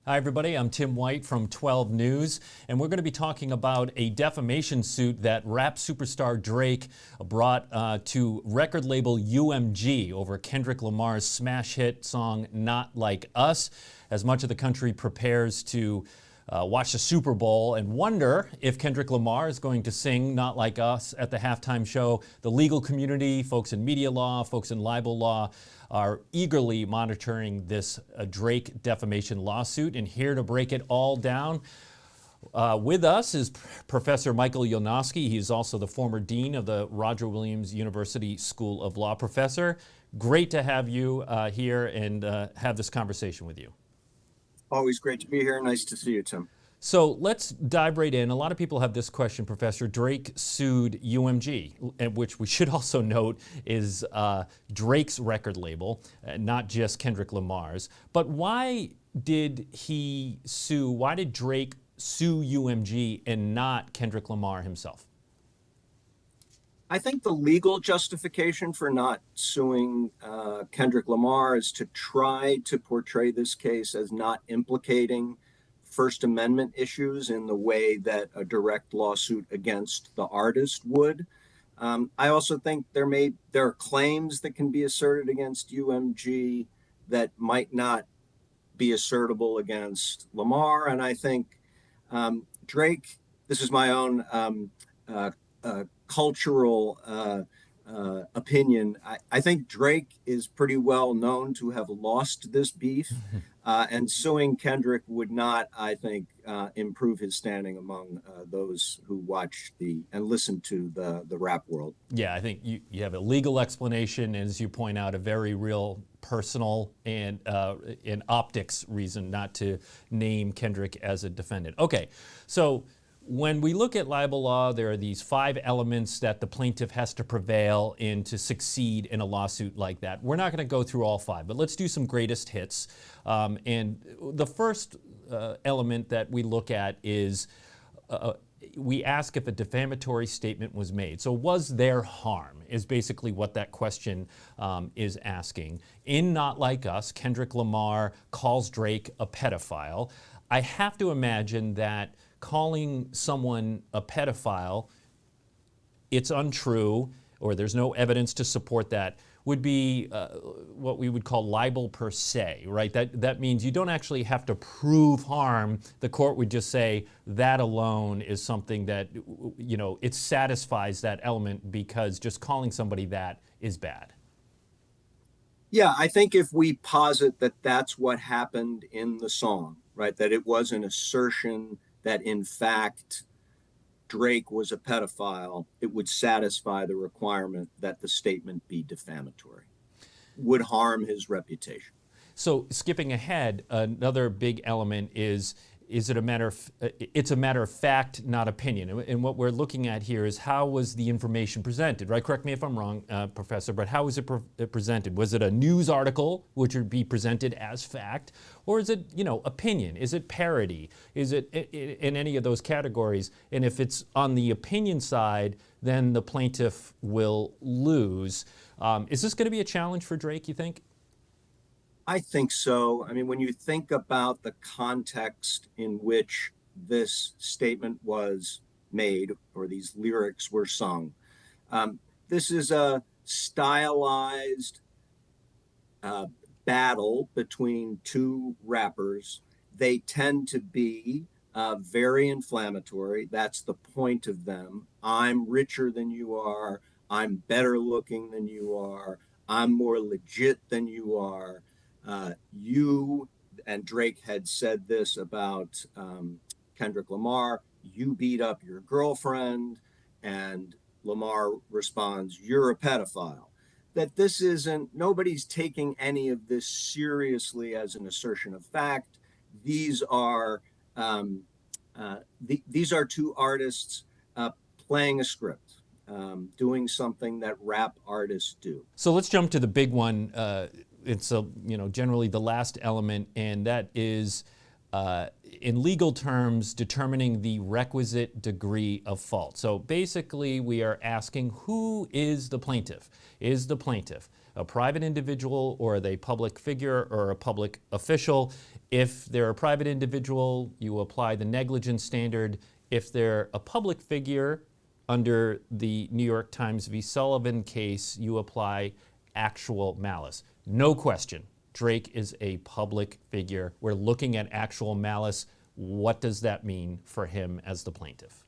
Hi, everybody. I'm Tim White from 12 News, and we're going to be talking about a defamation suit that rap superstar Drake brought to record label UMG over Kendrick Lamar's smash hit song Not Like Us, as much of the country prepares to watch the Super Bowl and wonder if Kendrick Lamar is going to sing Not Like Us at the halftime show. The legal community, folks in media law, folks in libel law, are eagerly monitoring this Drake defamation lawsuit. And here to break it all down with us is Professor Michael Yonowski. He's also the former dean of the Roger Williams University School of Law. Professor, great to have you here and have this conversation with you. Always great to be here. Nice to see you, Tim. So let's dive right in. A lot of people have this question, Professor. Drake sued UMG, which we should also note is Drake's record label, not just Kendrick Lamar's. But why did he sue? Why did Drake sue UMG and not Kendrick Lamar himself? I think the legal justification for not suing Kendrick Lamar is to try to portray this case as not implicating First Amendment issues in the way that a direct lawsuit against the artist would. I also think there are claims that can be asserted against UMG that might not be assertable against Lamar. And I think Drake, this is my own cultural opinion. I think Drake is pretty well known to have lost this beef, and suing Kendrick would not, I think, improve his standing among those who watch and listen to the rap world. Yeah, I think you have a legal explanation, and as you point out, a very real personal and optics reason not to name Kendrick as a defendant. Okay, so when we look at libel law, there are these 5 elements that the plaintiff has to prevail in to succeed in a lawsuit like that. We're not going to go through all 5, but let's do some greatest hits. And the first element that we look at is we ask if a defamatory statement was made. So was there harm is basically what that question is asking. In Not Like Us, Kendrick Lamar calls Drake a pedophile. I have to imagine that calling someone a pedophile, it's untrue, or there's no evidence to support that, would be what we would call libel per se, right? That means you don't actually have to prove harm. The court would just say that alone is something that, it satisfies that element because just calling somebody that is bad. Yeah, I think if we posit that that's what happened in the song, right, that it was an assertion that in fact Drake was a pedophile, it would satisfy the requirement that the statement be defamatory, would harm his reputation. So skipping ahead, another big element is it's a matter of fact, not opinion. And what we're looking at here is how was the information presented, right? Correct me if I'm wrong, Professor, but how was it presented? Was it a news article, which would be presented as fact, or is it, opinion? Is it parody? Is it in any of those categories? And if it's on the opinion side, then the plaintiff will lose. Is this going to be a challenge for Drake, you think? I think so. I mean, when you think about the context in which this statement was made or these lyrics were sung, this is a stylized battle between 2 rappers. They tend to be very inflammatory. That's the point of them. I'm richer than you are. I'm better looking than you are. I'm more legit than you are. You, and Drake had said this about Kendrick Lamar, you beat up your girlfriend, and Lamar responds, you're a pedophile. That this isn't, nobody's taking any of this seriously as an assertion of fact. These are 2 artists playing a script, doing something that rap artists do. So let's jump to the big one. It's generally the last element, and that is, in legal terms, determining the requisite degree of fault. So basically, we are asking, who is the plaintiff? Is the plaintiff a private individual or are they public figure or a public official? If they're a private individual, you apply the negligence standard. If they're a public figure, under the New York Times v. Sullivan case, you apply actual malice. No question, Drake is a public figure. We're looking at actual malice. What does that mean for him as the plaintiff?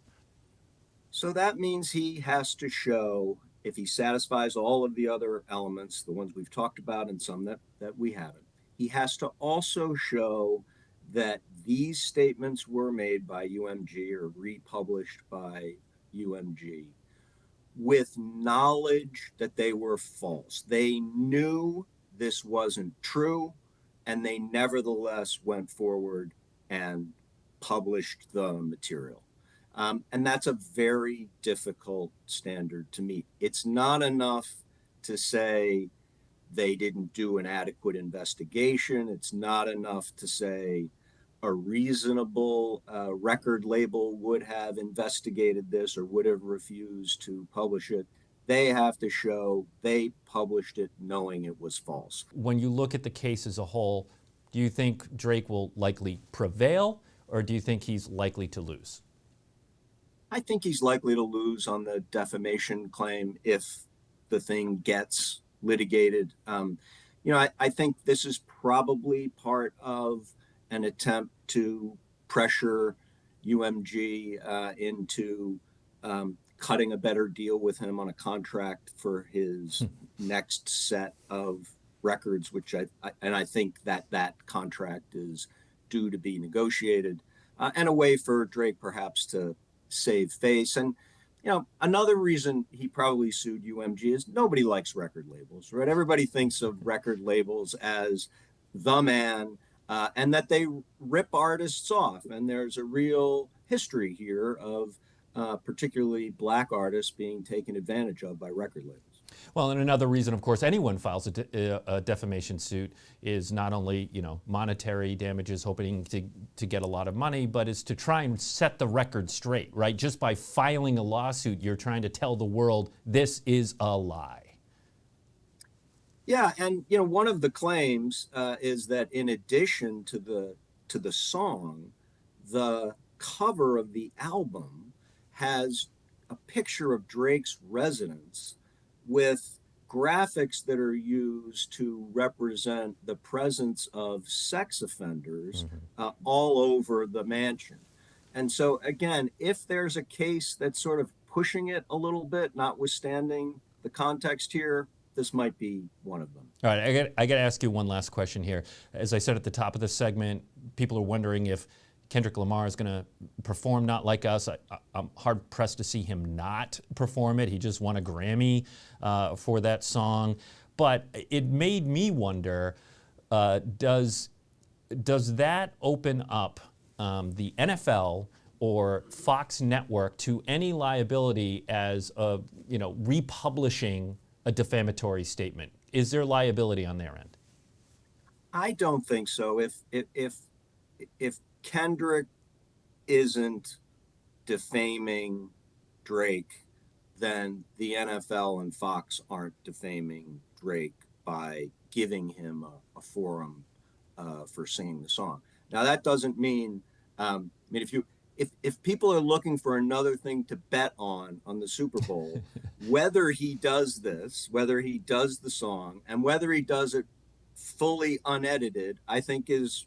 So that means he has to show, if he satisfies all of the other elements, the ones we've talked about and some that we haven't, he has to also show that these statements were made by UMG or republished by UMG with knowledge that they were false. They knew this wasn't true, and they nevertheless went forward and published the material. And that's a very difficult standard to meet. It's not enough to say they didn't do an adequate investigation. It's not enough to say a reasonable record label would have investigated this or would have refused to publish it. They have to show they published it knowing it was false. When you look at the case as a whole, do you think Drake will likely prevail, or do you think he's likely to lose? I think he's likely to lose on the defamation claim if the thing gets litigated. I think this is probably part of an attempt to pressure UMG into cutting a better deal with him on a contract for his next set of records, which I think that contract is due to be negotiated, and a way for Drake perhaps to save face. And another reason he probably sued UMG is nobody likes record labels, right? Everybody thinks of record labels as the man, and that they rip artists off. And there's a real history here of particularly Black artists being taken advantage of by record labels. Well, and another reason, of course, anyone files a defamation suit is not only, monetary damages, hoping to get a lot of money, but is to try and set the record straight, right? Just by filing a lawsuit, you're trying to tell the world this is a lie. Yeah, and one of the claims is that in addition to the song, the cover of the album has a picture of Drake's residence with graphics that are used to represent the presence of sex offenders all over the mansion. And so again, if there's a case that's sort of pushing it a little bit, notwithstanding the context here, this might be one of them. All right, I got to ask you one last question here. As I said at the top of the segment, people are wondering if Kendrick Lamar is going to perform Not Like Us. I'm hard-pressed to see him not perform it. He just won a Grammy for that song. But it made me wonder, does that open up the NFL or Fox Network to any liability as republishing a defamatory statement? Is there liability on their end? I don't think so. If Kendrick isn't defaming Drake, then the NFL and Fox aren't defaming Drake by giving him a forum for singing the song. Now that doesn't mean, if people are looking for another thing to bet on the Super Bowl, whether he does this, whether he does the song, and whether he does it fully unedited, I think is,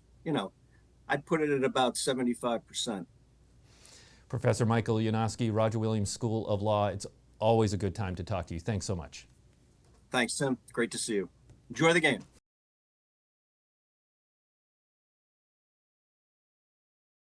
I'd put it at about 75%. Professor Michael Yanofsky, Roger Williams School of Law, it's always a good time to talk to you. Thanks so much. Thanks, Tim. Great to see you. Enjoy the game.